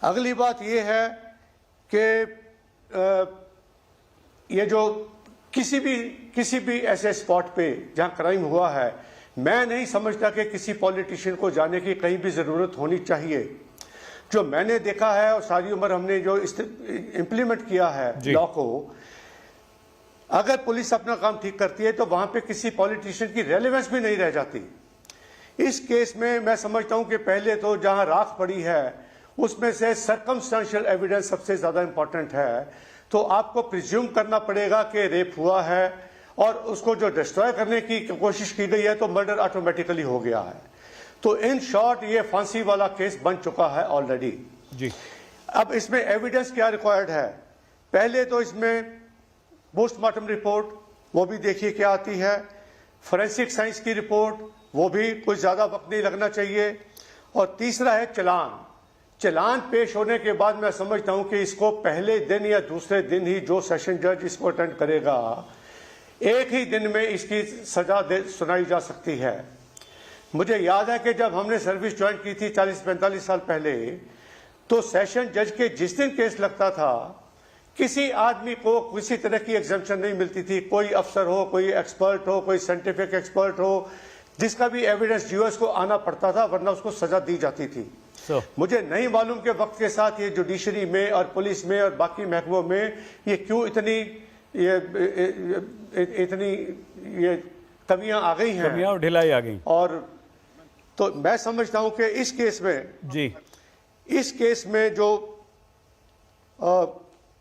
अगली बात ये है कि ये जो किसी भी ऐसे स्पॉट पे जहां क्राइम हुआ है, मैं नहीं समझता कि किसी पॉलिटिशियन को जाने की कहीं भी जरूरत होनी चाहिए। जो मैंने देखा है और सारी उम्र हमने जो इम्प्लीमेंट किया है लॉ को, अगर पुलिस अपना काम ठीक करती है तो वहां पे किसी पॉलिटिशियन की रेलेवेंस भी नहीं रह जाती। इस केस में मैं समझता हूं कि पहले तो जहां राख पड़ी है उसमें से सर्कमस्टेंशियल एविडेंस सबसे ज्यादा इंपॉर्टेंट है। तो आपको प्रिज्यूम करना पड़ेगा कि रेप हुआ है और उसको जो डिस्ट्रॉय करने की कोशिश की गई है तो मर्डर ऑटोमेटिकली हो गया है। तो इन शॉर्ट ये फांसी वाला केस बन चुका है ऑलरेडी जी। अब इसमें एविडेंस क्या रिक्वायर्ड है? पहले तो इसमें पोस्टमार्टम रिपोर्ट, वो भी देखिए क्या आती है, फोरेंसिक साइंस की रिपोर्ट, वो भी कुछ ज्यादा वक्त नहीं लगना चाहिए। और तीसरा है चालान पेश होने के बाद मैं समझता हूं कि इसको पहले दिन या दूसरे दिन ही जो सेशन जज इसको अटेंड करेगा, एक ही दिन में इसकी सजा सुनाई जा सकती है। मुझे याद है कि जब हमने सर्विस ज्वाइन की थी 40-45 साल पहले, तो सेशन जज के जिस दिन केस लगता था किसी आदमी को किसी तरह की एग्जम्पशन नहीं मिलती थी। कोई अफसर हो, कोई एक्सपर्ट हो, कोई साइंटिफिक एक्सपर्ट हो, जिसका भी एविडेंस यूएस को आना पड़ता था, वरना उसको सजा दी जाती थी। मुझे नहीं मालूम कि वक्त के साथ ये जुडिशरी में और पुलिस में और बाकी महकमों में ये क्यों इतनी कमियां आ गई हैं, कमियां और ढिलाई आ गई। और तो मैं समझता हूं कि इस केस में जी, इस केस में जो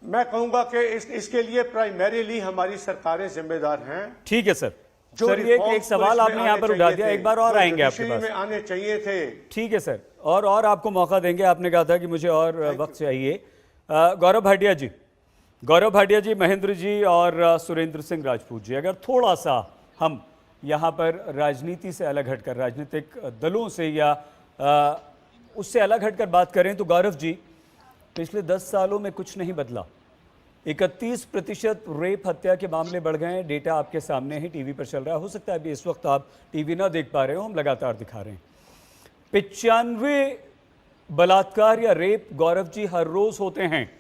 मैं कहूंगा कि इसके लिए प्राइमरीली हमारी सरकारें जिम्मेदार हैं। ठीक है सर। सर ये एक सवाल आपने यहाँ पर उठा दिया, एक बार और आएंगे आपके पास, आने चाहिए थे। ठीक है सर, और आपको मौका देंगे। आपने कहा था कि मुझे और वक्त चाहिए। गौरव भाटिया जी, महेंद्र जी और सुरेंद्र सिंह राजपूत जी, अगर थोड़ा सा हम यहाँ पर राजनीति से अलग हटकर, राजनीतिक दलों से या उससे अलग हटकर बात करें तो गौरव जी, पिछले 10 सालों में कुछ नहीं बदला। 31% रेप हत्या के मामले बढ़ गए हैं। डेटा आपके सामने है, टीवी पर चल रहा है। हो सकता है अभी इस वक्त आप टीवी ना देख पा रहे हो, हम लगातार दिखा रहे हैं। 95 बलात्कार या रेप गौरव जी हर रोज होते हैं।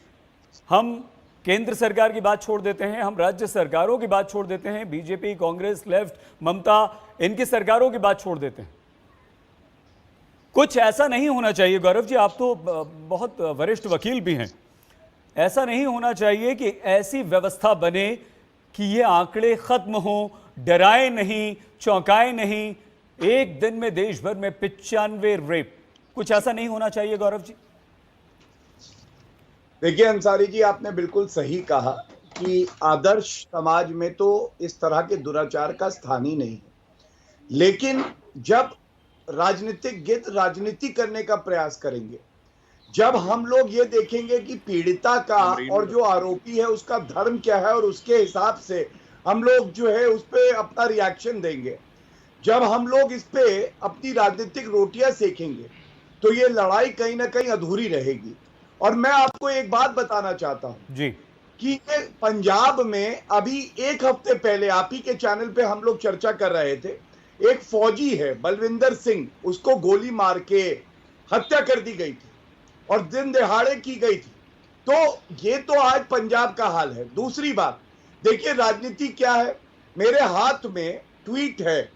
हम केंद्र सरकार की बात छोड़ देते हैं, हम राज्य सरकारों की बात छोड़ देते हैं, बीजेपी, कांग्रेस, लेफ्ट, ममता, इनकी सरकारों की बात छोड़ देते हैं। कुछ ऐसा नहीं होना चाहिए गौरव जी, आप तो बहुत वरिष्ठ वकील भी हैं, ऐसा नहीं होना चाहिए कि ऐसी व्यवस्था बने कि ये आंकड़े खत्म हों, डराए नहीं, चौंकाए नहीं। एक दिन में देश भर में 95 रेप, कुछ ऐसा नहीं होना चाहिए गौरव जी? देखिए अंसारी जी, आपने बिल्कुल सही कहा कि आदर्श समाज में तो इस तरह के दुराचार का स्थान ही नहीं है। लेकिन जब राजनीतिज्ञ राजनीति करने का प्रयास करेंगे, जब हम लोग ये देखेंगे कि पीड़िता का और जो आरोपी है उसका धर्म क्या है और उसके हिसाब से हम लोग जो है उस पर अपना रिएक्शन देंगे, जब हम लोग इस पे अपनी राजनीतिक रोटियां सेकेंगे, तो ये लड़ाई कहीं ना कहीं अधूरी रहेगी। और मैं आपको एक बात बताना चाहता हूं जी कि पंजाब में अभी एक हफ्ते पहले आप ही के चैनल पे हम लोग चर्चा कर रहे थे, एक फौजी है बलविंदर सिंह, उसको गोली मार के हत्या कर दी गई थी और दिन दहाड़े की गई थी। तो ये तो आज पंजाब का हाल है। दूसरी बात देखिए, राजनीति क्या है। मेरे हाथ में ट्वीट है,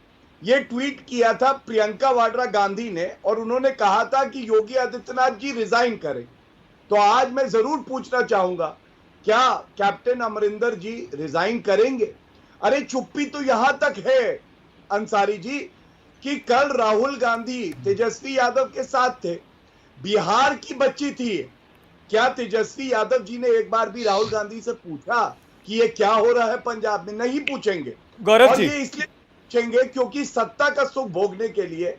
ये ट्वीट किया था प्रियंका वाड्रा गांधी ने, और उन्होंने कहा था कि योगी आदित्यनाथ जी रिजाइन करें। तो आज मैं जरूर पूछना चाहूंगा, क्या कैप्टन अमरिंदर जी रिजाइन करेंगे? अरे चुप्पी तो यहां तक है अंसारी जी कि कल राहुल गांधी तेजस्वी यादव के साथ थे, बिहार की बच्ची थी। क्या तेजस्वी यादव जी ने एक बार भी राहुल गांधी से पूछा कि ये क्या हो रहा है पंजाब में? नहीं पूछेंगे गौरव जी। ये इसलिए पूछेंगे क्योंकि सत्ता का सुख भोगने के लिए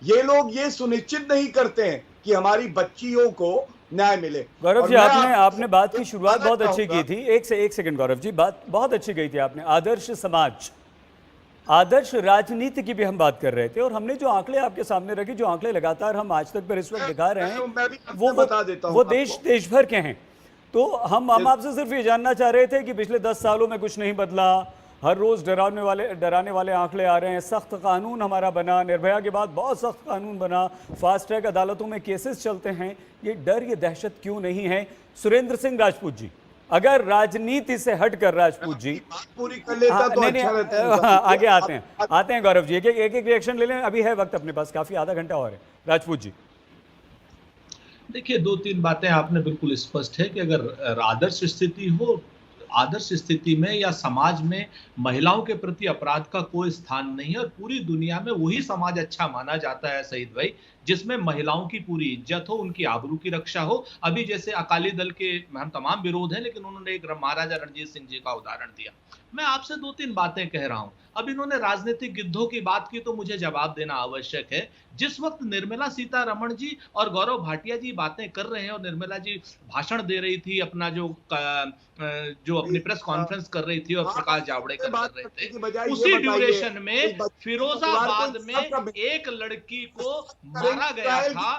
ये लोग ये सुनिश्चित नहीं करते हैं कि हमारी बच्चियों को न्याय मिले। गौरव जी, आपने बात की शुरुआत बहुत अच्छी की थी। एक सेकंड गौरव जी, बात बहुत अच्छी गई थी आपने। आदर्श समाज, आदर्श राजनीति की भी हम बात कर रहे थे, और हमने जो आंकड़े आपके सामने रखे, जो आंकड़े लगातार हम आज तक पर इस वक्त दिखा रहे हैं, वो देश भर के हैं। तो हम आपसे सिर्फ ये जानना चाह रहे थे कि पिछले 10 सालों में कुछ नहीं बदला, हर रोज़ डराने वाले आंकड़े आ रहे हैं। सख्त कानून हमारा बना, निर्भया के बाद बहुत सख्त कानून बना, फास्ट ट्रैक अदालतों में केसेस चलते हैं। ये डर, ये दहशत क्यों नहीं है? सुरेंद्र सिंह राजपूत जी, अगर राजनीति से हटकर राजपूत जी पूरी कर लेता तो अच्छा रहता। आगे आते हैं गौरव जी, एक रिएक्शन ले लें, अभी है वक्त अपने पास काफी, आधा घंटा और है। राजपूत जी देखिए, 2-3 बातें आपने बिल्कुल स्पष्ट है कि अगर आदर्श स्थिति हो, आदर्श स्थिति में या समाज में महिलाओं के प्रति अपराध का कोई स्थान नहीं है और पूरी दुनिया में वही समाज अच्छा माना जाता है शहीद भाई, जिसमें महिलाओं की पूरी इज्जत हो, उनकी आबरू की रक्षा हो। अभी जैसे अकाली दल के हम तमाम विरोध हैं, लेकिन उन्होंने एक महाराजा रणजीत सिंह जी का उदाहरण दिया। मैं आपसे 2-3 बातें कह रहा हूं। अब इन्होंने राजनीतिक गिद्धों की बात की तो मुझे जवाब देना आवश्यक है। जिस वक्त निर्मला सीतारमण जी और गौरव भाटिया जी बातें कर रहे हैं और निर्मला जी भाषण दे रही थी, अपना जो अपनी प्रेस कॉन्फ्रेंस कर रही थी और प्रकाश जावड़ेकर कर रहे थे, उसी ड्यूरेशन में फिरोजाबाद में एक लड़की को मारा गया था,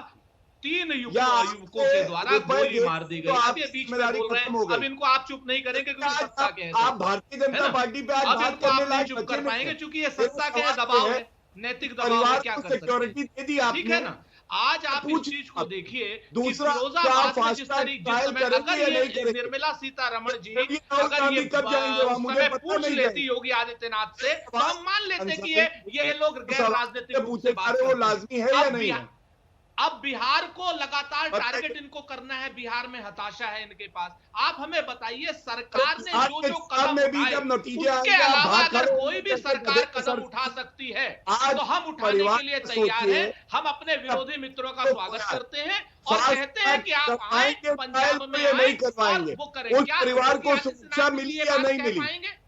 3 युवकों के द्वारा गोली मार दी गई। अब ये बीच में बोल रहे हैं, अब इनको आप चुप नहीं करेंगे क्योंकि सत्ता के हैं। आप भारतीय जनता पार्टी पे आज अब इनको आप नहीं चुप कर पाएंगे क्योंकि ये सत्ता के दबाव है, नैतिक दबाव है, क्या कर सकते हैं, ठीक है ना। आज आप इस चीज को देखिए कि फिरोजाबाद में जिस तरीके अगर ये निर्मला सीतारमण जी अगर ये समय पूछ लेती योगी आदित्यनाथ से तो हम मान लेते कि ये लोग गैर राजनीतिक रूप से बात करते हैं। अब बिहार को लगातार टारगेट इनको करना है, बिहार में हताशा है इनके पास। आप हमें बताइए, सरकार ने जो कदम उठाए उसके अलावा अगर कोई भी सरकार कदम उठा सकती है तो हम उठाने के लिए तैयार हैं। हम अपने विरोधी मित्रों का स्वागत करते हैं और कहते हैं कि आप आए, पंजाब में आए और वो करें। उस परिवार को शिक्षा मिली या नहीं मिली,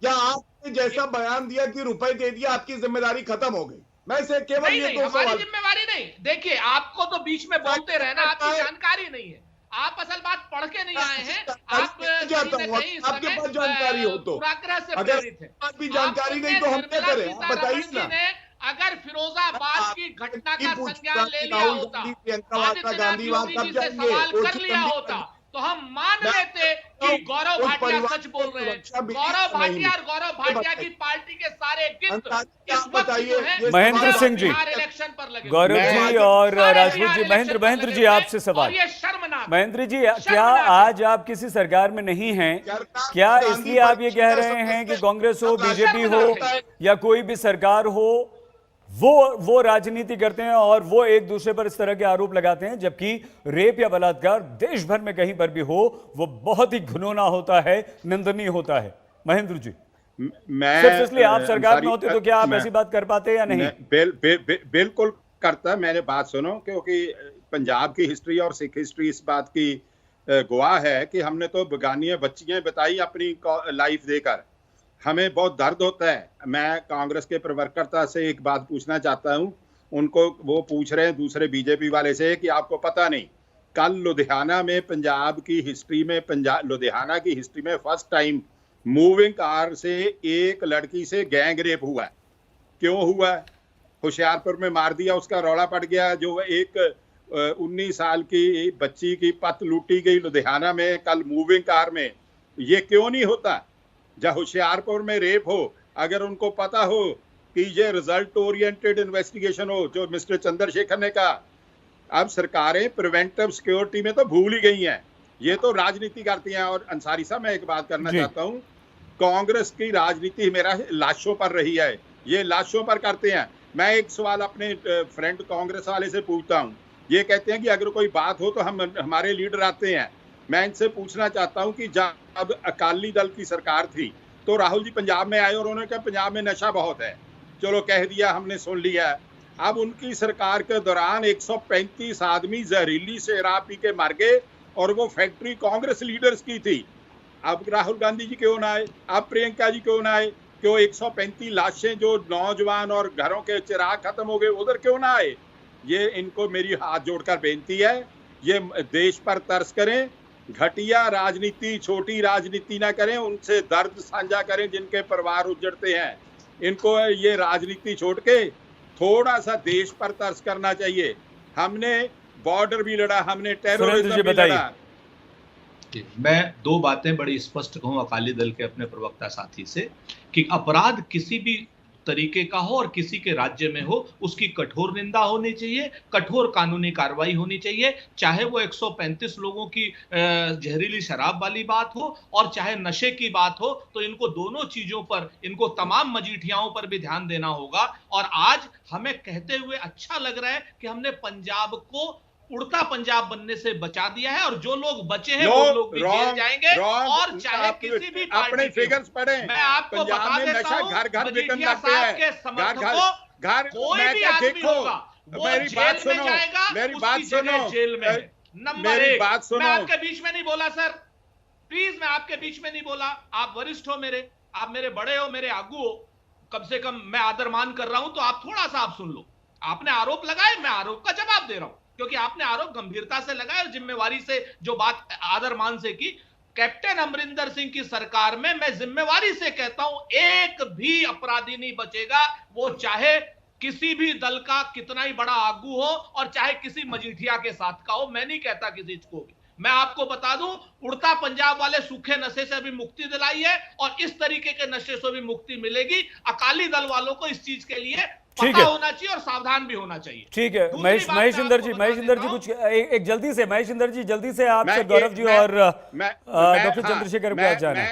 या आपने जैसा बयान दिया कि रुपए दे दिया आपकी जिम्मेदारी खत्म हो गई? मैं से केवल ये नहीं, हमारी जिम्मेवारी नहीं। देखिए, आपको तो बीच में बोलते रहना, आपकी जानकारी नहीं है, आप असल बात पढ़ के नहीं आए हैं, आप आपके पास जानकारी हो तो पूराग्रह से प्रेरित है। आपकी जानकारी नहीं तो हम क्या करें, आप बताइए ना। अगर फिरोजाबाद की घटना का संज्ञान ले लिया होता, आदित्यनाथ योगी जी से सवाल कर लिया होता तो हम मान लेते कि गौरव भाटिया सच बोल रहे हैं। गौरव भाटिया और गौरव भाटिया की पार्टी के सारे गिद्ध इस वक्त जो है महेंद्र सिंह जी, इलेक्शन पर लगे। गौरव जी और राजपूत जी, महेंद्र जी आपसे सवाल। ये शर्मनाक। महेंद्र जी, क्या आज आप किसी सरकार में नहीं हैं? क्या इसलिए आप ये कह रहे हैं कि कांग्रेस हो, बीजेपी हो या कोई भी सरकार हो, वो राजनीति करते हैं और वो एक दूसरे पर इस तरह के आरोप लगाते हैं, जबकि रेप या बलात्कार देश भर में कहीं पर भी हो वो बहुत ही घिनौना होता है, निंदनीय होता है। महेंद्र जी, मैं सिर्फ इसलिए आप सरकार में होते तो क्या आप ऐसी बात कर पाते या नहीं? बिल्कुल करता। मैंने बात सुनो, क्योंकि पंजाब की हिस्ट्री और सिख हिस्ट्री इस बात की गवाह है कि हमने तो बेगानी बच्चियां बताई अपनी लाइफ देकर, हमें बहुत दर्द होता है। मैं कांग्रेस के प्रवक्ता से एक बात पूछना चाहता हूं, उनको वो पूछ रहे हैं दूसरे बीजेपी वाले से कि आपको पता नहीं, कल लुधियाना में पंजाब की हिस्ट्री में लुधियाना की हिस्ट्री में फर्स्ट टाइम मूविंग कार से एक लड़की से गैंग रेप हुआ है। क्यों हुआ? होशियारपुर में मार दिया, उसका रौला पड़ गया। जो एक 19 साल की बच्ची की पत लूटी गई लुधियाना में, कल मूविंग कार में। ये क्यों नहीं होता? जब होशियारपुर में रेप हो, अगर उनको पता हो कि ये रिजल्ट ओरिएंटेड इन्वेस्टिगेशन हो, जो मिस्टर चंद्रशेखर ने कहा, अब सरकारें प्रिवेंटिव सिक्योरिटी में तो भूल ही गई हैं, ये तो राजनीति करती हैं। और अंसारी साहब, मैं एक बात करना चाहता हूं, कांग्रेस की राजनीति मेरा लाशों पर रही है, ये लाशों पर करते हैं। मैं एक सवाल अपने फ्रेंड कांग्रेस वाले से पूछता हूं, ये कहते हैं कि अगर कोई बात हो तो हमारे लीडर आते हैं। मैं इनसे पूछना चाहता हूं कि जब अकाली दल की सरकार थी तो राहुल जी पंजाब में आए और उन्होंने कहा पंजाब में नशा बहुत है, चलो कह दिया, हमने सुन लिया। अब उनकी सरकार के दौरान 135 आदमी जहरीली शराब पी के मर गए और वो फैक्ट्री कांग्रेस लीडर्स की थी। अब राहुल गांधी जी क्यों ना आए, अब प्रियंका जी क्यों ना आए? क्यों 135 लाशें जो नौजवान और घरों के चिराग खत्म हो गए, उधर क्यों ना आए? ये इनको मेरी हाथ जोड़कर बेनती है, ये देश पर तरस करें, घटिया राजनीति, छोटी राजनीति ना करें, उनसे दर्द साझा करें जिनके परिवार उजड़ते हैं। इनको ये राजनीति छोड़ के थोड़ा सा देश पर तरस करना चाहिए। हमने बॉर्डर भी लड़ा, हमने टेररिज्म भी लड़ा। मैं दो बातें बड़ी स्पष्ट कहूं अकाली दल के अपने प्रवक्ता साथी से कि अपराध किसी भी तरीके का हो और किसी के राज्य में हो, उसकी कठोर निंदा होनी चाहिए, कठोर कानूनी कार्रवाई होनी चाहिए, चाहे वो 135 लोगों की जहरीली शराब वाली बात हो और चाहे नशे की बात हो। तो इनको दोनों चीजों पर, इनको तमाम मजीठियाओं पर भी ध्यान देना होगा। और आज हमें कहते हुए अच्छा लग रहा है कि हमने पंजाब को उड़ता पंजाब बनने से बचा दिया है, और जो लोग बचे हैं वो लोग भी जेल जाएंगे। और चाहे किसी भी अपने फिगर्स पढ़े, मैं आपको बता देता हूं, मजीठिया साहब के समर्थकों, कोई भी आदमी होगा वो जेल में जाएगा, उसकी जगह जेल में है। नंबर एक, मैं आपके बीच में नहीं बोला सर, प्लीज मैं आपके बीच में नहीं बोला। आप वरिष्ठ हो मेरे, आप मेरे बड़े हो, मेरे आगू हो, कम से कम मैं आदर मान कर रहा हूं, तो आप थोड़ा सा आप सुन लो। आपने आरोप लगाए, मैं आरोप का जवाब दे रहा हूं, क्योंकि आपने आरोप गंभीरता से लगाया और जिम्मेवारी से जो बात आदर मान से की। कैप्टन अमरिंदर सिंह की सरकार में मैं जिम्मेवारी से कहता हूं, एक भी अपराधी नहीं बचेगा, वो चाहे किसी भी दल का कितना ही बड़ा आगू हो और चाहे किसी मजीठिया के साथ का हो। मैं नहीं कहता किसी को भी। मैं आपको बता दूं, उड़ता पंजाब वाले सूखे नशे से भी मुक्ति दिलाई है और इस तरीके के नशे से भी मुक्ति मिलेगी। अकाली दल वालों को इस चीज के लिए पता होना चाहिए और सावधान भी होना चाहिए। ठीक है महेश इंदर जी कुछ एक जल्दी से, महेश इंदर जी जल्दी से आपसे गौरव जी और डॉक्टर चंद्रशेखर को जाने।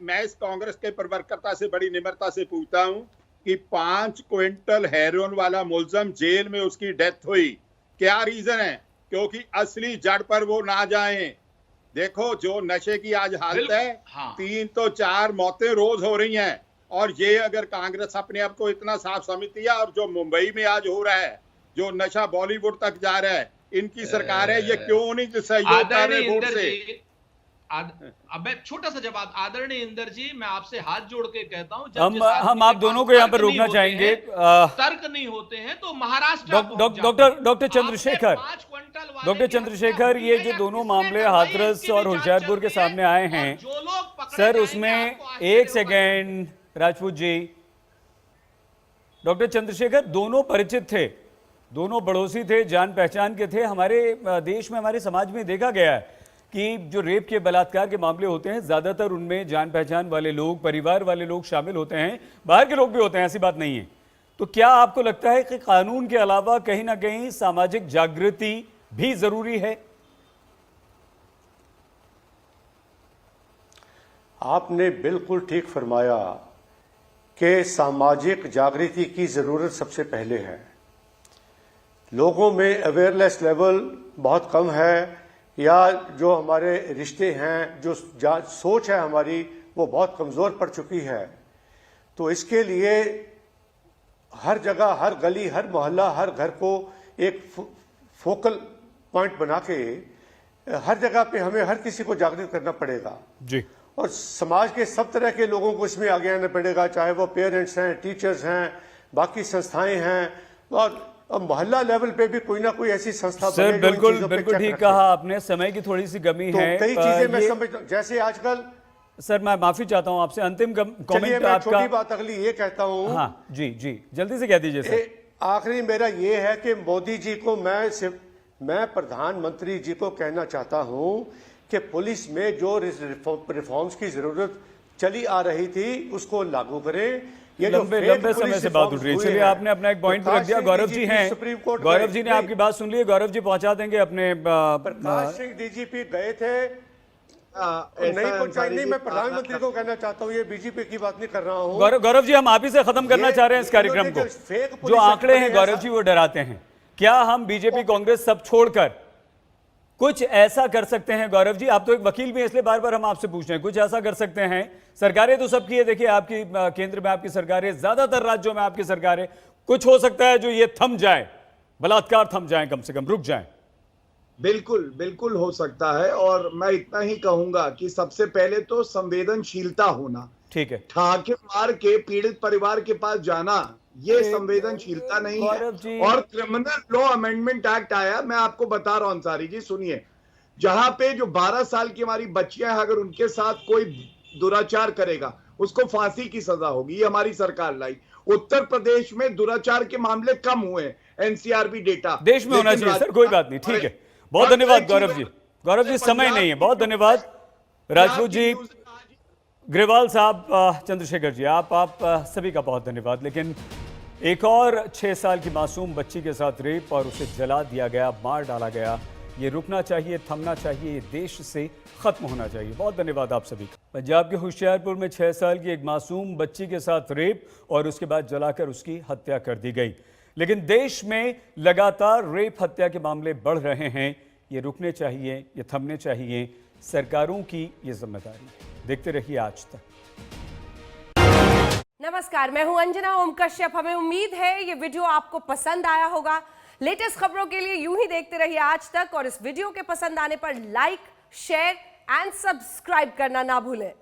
मैं इस कांग्रेस के प्रवक्ता से बड़ी निम्रता से पूछता हूं कि 5 क्विंटल हेरोइन वाला मुलजम जेल में उसकी डेथ हुई, क्या रीजन है? क्योंकि असली जड़ पर वो ना जाएं। देखो जो नशे की आज हालत है, 3 तो 4 मौतें रोज हो रही हैं, और ये अगर कांग्रेस अपने आप को इतना साफ समझती है, और जो मुंबई में आज हो रहा है, जो नशा बॉलीवुड तक जा रहा है, इनकी सरकार है, ये क्यों नहीं सहयोग कर रहे वोट से? अब मैं छोटा सा जवाब, आदरणीय इंदर जी, मैं आपसे हाथ जोड़ के कहता हूँ, हम आप दोनों को यहाँ पर रोकना चाहेंगे। तर्क नहीं होते हैं तो महाराष्ट्र डॉक्टर चंद्रशेखर, ये जो दोनों मामले हाथरस और होशियारपुर के सामने आए हैं सर, उसमें एक सेकेंड राजपूत जी, डॉक्टर चंद्रशेखर दोनों परिचित थे, दोनों पड़ोसी थे, जान पहचान के थे। हमारे देश में, हमारे समाज में देखा गया है कि जो रेप के, बलात्कार के मामले होते हैं, ज्यादातर उनमें जान पहचान वाले लोग, परिवार वाले लोग शामिल होते हैं, बाहर के लोग भी होते हैं, ऐसी बात नहीं है। तो क्या आपको लगता है कि कानून के अलावा कहीं ना कहीं सामाजिक जागृति भी जरूरी है? आपने बिल्कुल ठीक फरमाया कि सामाजिक जागृति की जरूरत सबसे पहले है। लोगों में अवेयरनेस लेवल बहुत कम है, या जो हमारे रिश्ते हैं, जो सोच है हमारी, वो बहुत कमज़ोर पड़ चुकी है। तो इसके लिए हर जगह, हर गली, हर मोहल्ला, हर घर को एक फोकल पॉइंट बना के हर जगह पे हमें हर किसी को जागृत करना पड़ेगा जी। और समाज के सब तरह के लोगों को इसमें आगे आना पड़ेगा, चाहे वो पेरेंट्स हैं, टीचर्स हैं, बाकी संस्थाएं हैं, और मोहल्ला लेवल पे भी कोई ना कोई ऐसी संस्था। सर बिल्कुल ठीक कहा आपने, समय की थोड़ी सी कमी है, कई चीजें मैं समझता हूं, जैसे आजकल। सर मैं माफी चाहता हूं आपसे, अंतिम कमेंट आपका। छोटी बात अगली ये कहता हूं। हाँ जी जल्दी से कह दीजिए सर। आखिरी मेरा ये है कि मोदी जी को मैं प्रधानमंत्री जी को कहना चाहता हूं कि पुलिस में जो रिफॉर्म्स की जरूरत चली आ रही थी उसको लागू करें। ये लंबे समय से बात उठ रही है। चलिए आपने अपना एक पॉइंट रख दिया। गौरव जी हैं, गौरव जी ने आपकी बात सुन ली है, गौरव जी पहुंचा देंगे अपने। प्रकाश सिंह डीजीपी गए थे, नहीं पहुंचाई। नहीं, मैं प्रधानमंत्री को कहना चाहता हूं, ये बीजेपी की बात नहीं कर रहा हूं। गौरव जी हम आप ही से खत्म करना चाह रहे हैं इस कार्यक्रम को। जो आंकड़े हैं गौरव जी वो डराते हैं। क्या हम बीजेपी कांग्रेस सब छोड़कर कुछ ऐसा कर सकते हैं? गौरव जी आप तो एक वकील भी हैं, इसलिए बार बार हम आपसे पूछ रहे हैं, कुछ ऐसा कर सकते हैं? सरकारें तो सबकी है, देखिए आपकी केंद्र में आपकी सरकार है, ज्यादातर राज्यों में आपकी सरकार है, कुछ हो सकता है जो ये थम जाए, बलात्कार थम जाए, कम से कम रुक जाए? बिल्कुल हो सकता है। और मैं इतना ही कहूंगा कि सबसे पहले तो संवेदनशीलता होना। ठीक है, ठाके मार के पीड़ित परिवार के पास जाना, ये संवेदनशीलता नहीं है। और क्रिमिनल लॉ अमेंडमेंट एक्ट आया, मैं आपको बता रहा हूं अंसारी जी, सुनिए, जहां पे जो 12 साल की हमारी बच्चियां हैं, अगर उनके साथ कोई दुराचार करेगा उसको फांसी की सजा होगी। ये हमारी सरकार लाई। उत्तर प्रदेश में दुराचार के मामले कम हुए, एनसीआरबी डेटा देश में होना चाहिए सर, कोई बात नहीं, ठीक है। बहुत धन्यवाद गौरव जी। गौरव जी समय नहीं है, बहुत धन्यवाद राजपूत जी, ग्रेवाल साहब, चंद्रशेखर जी, आप सभी का बहुत धन्यवाद। लेकिन एक और 6 साल की मासूम बच्ची के साथ रेप और उसे जला दिया गया, मार डाला गया, ये रुकना चाहिए, थमना चाहिए, ये देश से खत्म होना चाहिए। बहुत धन्यवाद आप सभी का। पंजाब के होशियारपुर में 6 साल की एक मासूम बच्ची के साथ रेप और उसके बाद जलाकर उसकी हत्या कर दी गई। लेकिन देश में लगातार रेप हत्या के मामले बढ़ रहे हैं, ये रुकने चाहिए, ये थमने चाहिए, सरकारों की ये जिम्मेदारी है। देखते रहिए आज तक। नमस्कार, मैं हूं अंजना ओम कश्यप। हमें उम्मीद है ये वीडियो आपको पसंद आया होगा। लेटेस्ट खबरों के लिए यूं ही देखते रहिए आज तक और इस वीडियो के पसंद आने पर लाइक, शेयर एंड सब्सक्राइब करना ना भूलें।